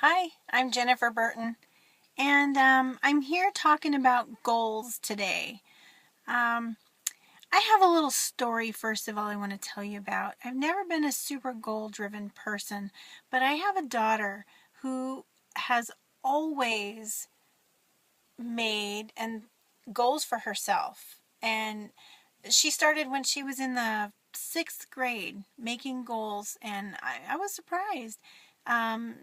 Hi, I'm Jennifer Burton, and I'm here talking about goals today. Um, I have a little story, first of all, I want to tell you about. I've never been a super goal driven person, but I have a daughter who has always made and goals for herself. And she started when she was in the sixth grade making goals, and I was surprised.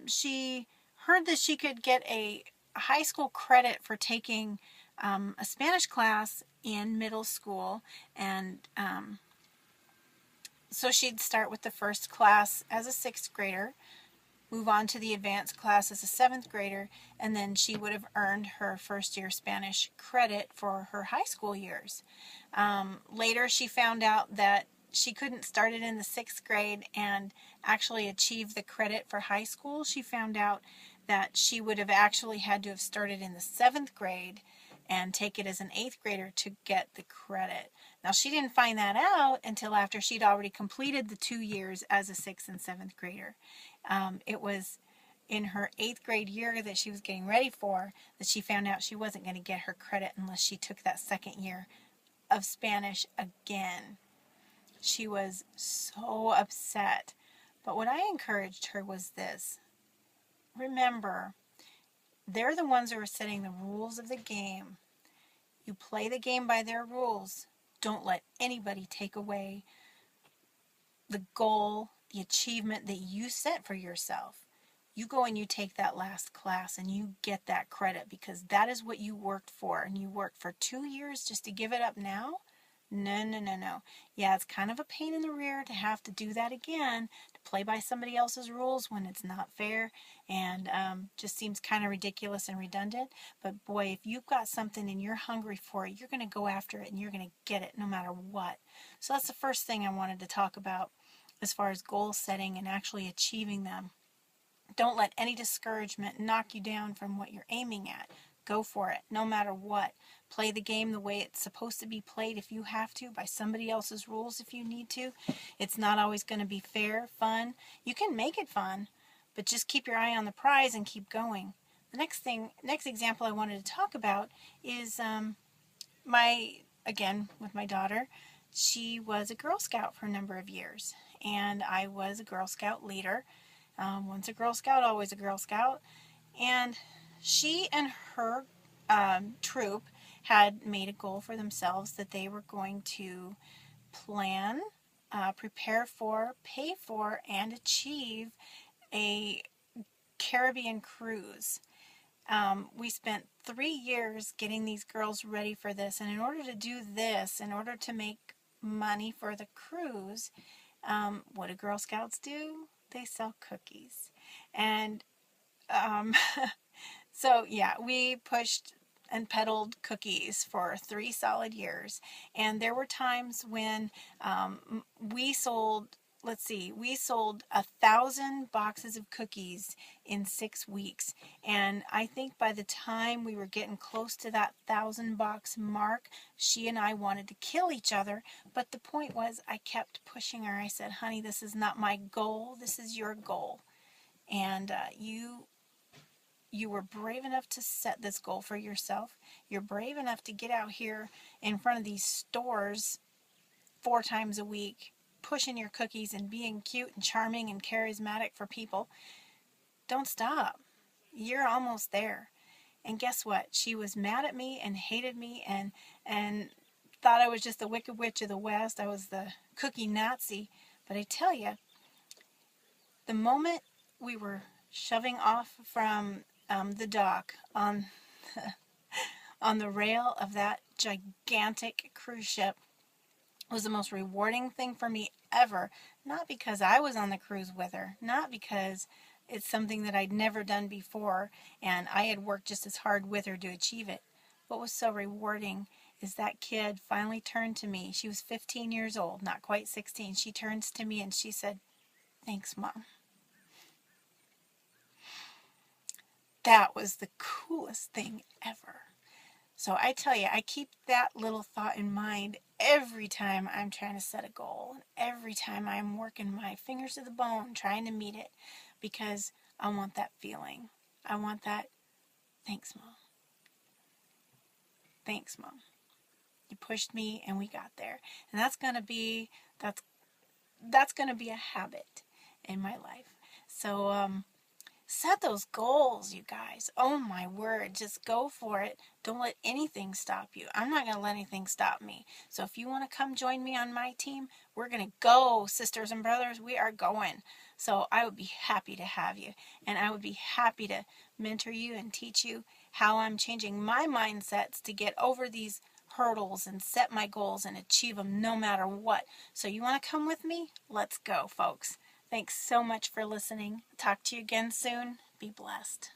She heard that she could get a high school credit for taking a Spanish class in middle school, and so she'd start with the first class as a sixth grader, move on to the advanced class as a seventh grader, and then she would have earned her first year Spanish credit for her high school years. Later, she found out that she couldn't start it in the sixth grade and actually achieve the credit for high school. She found out that she would have actually had to have started in the seventh grade and take it as an eighth grader to get the credit. Now, she didn't find that out until after she'd already completed the 2 years as a sixth and seventh grader. It was in her eighth grade year that she was getting ready for that she found out she wasn't going to get her credit unless she took that second year of Spanish again. She was so upset. But what I encouraged her was this: remember, they're the ones who are setting the rules of the game. You play the game by their rules. Don't let anybody take away the goal, the achievement that you set for yourself. You go and you take that last class and you get that credit because that is what you worked for. And you worked for 2 years just to give it up now? No, no, no, no. Yeah, it's kind of a pain in the rear to have to do that again, to play by somebody else's rules when it's not fair and just seems kind of ridiculous and redundant. But boy, if you've got something and you're hungry for it, you're going to go after it and you're going to get it no matter what. So that's the first thing I wanted to talk about as far as goal setting and actually achieving them. Don't let any discouragement knock you down from what you're aiming at. Go for it, no matter what. Play the game the way it's supposed to be played if you have to, by somebody else's rules if you need to. It's not always going to be fair, fun. You can make it fun, but just keep your eye on the prize and keep going. The next example I wanted to talk about is again, with my daughter. She was a Girl Scout for a number of years, and I was a Girl Scout leader. Once a Girl Scout, always a Girl Scout. And she and her troop had made a goal for themselves that they were going to plan, prepare for, pay for, and achieve a Caribbean cruise. We spent 3 years getting these girls ready for this, and in order to do this, in order to make money for the cruise, what do Girl Scouts do? They sell cookies. And um, so, yeah, we pushed and peddled cookies for 3 solid years. And there were times when we sold, let's see, we sold 1,000 boxes of cookies in 6 weeks. And I think by the time we were getting close to that 1,000 box mark, she and I wanted to kill each other. But the point was, I kept pushing her. I said, honey, this is not my goal. This is your goal. And you were brave enough to set this goal for yourself. You're brave enough to get out here in front of these stores 4 times a week, pushing your cookies and being cute and charming and charismatic for people. Don't stop. You're almost there. And guess what? She was mad at me and hated me and thought I was just the Wicked Witch of the West. I was the cookie Nazi. But I tell you, the moment we were shoving off from the dock on the rail of that gigantic cruise ship was the most rewarding thing for me ever. Not because I was on the cruise with her, not because it's something that I'd never done before and I had worked just as hard with her to achieve it. What was so rewarding is that kid finally turned to me. She was 15 years old, not quite 16. She turns to me and she said, "Thanks, Mom." That was the coolest thing ever. So I tell you, I keep that little thought in mind every time I'm trying to set a goal, and every time I'm working my fingers to the bone trying to meet it, because I want that feeling. I want that, thanks, Mom. Thanks, Mom. You pushed me and we got there. And that's going to be, that's going to be a habit in my life. So, set those goals, you guys. Oh my word, just go for it. Don't let anything stop you. I'm not going to let anything stop me. So if you want to come join me on my team, we're going to go, sisters and brothers. We are going. So I would be happy to have you. And I would be happy to mentor you and teach you how I'm changing my mindsets to get over these hurdles and set my goals and achieve them no matter what. So you want to come with me? Let's go, folks. Thanks so much for listening. Talk to you again soon. Be blessed.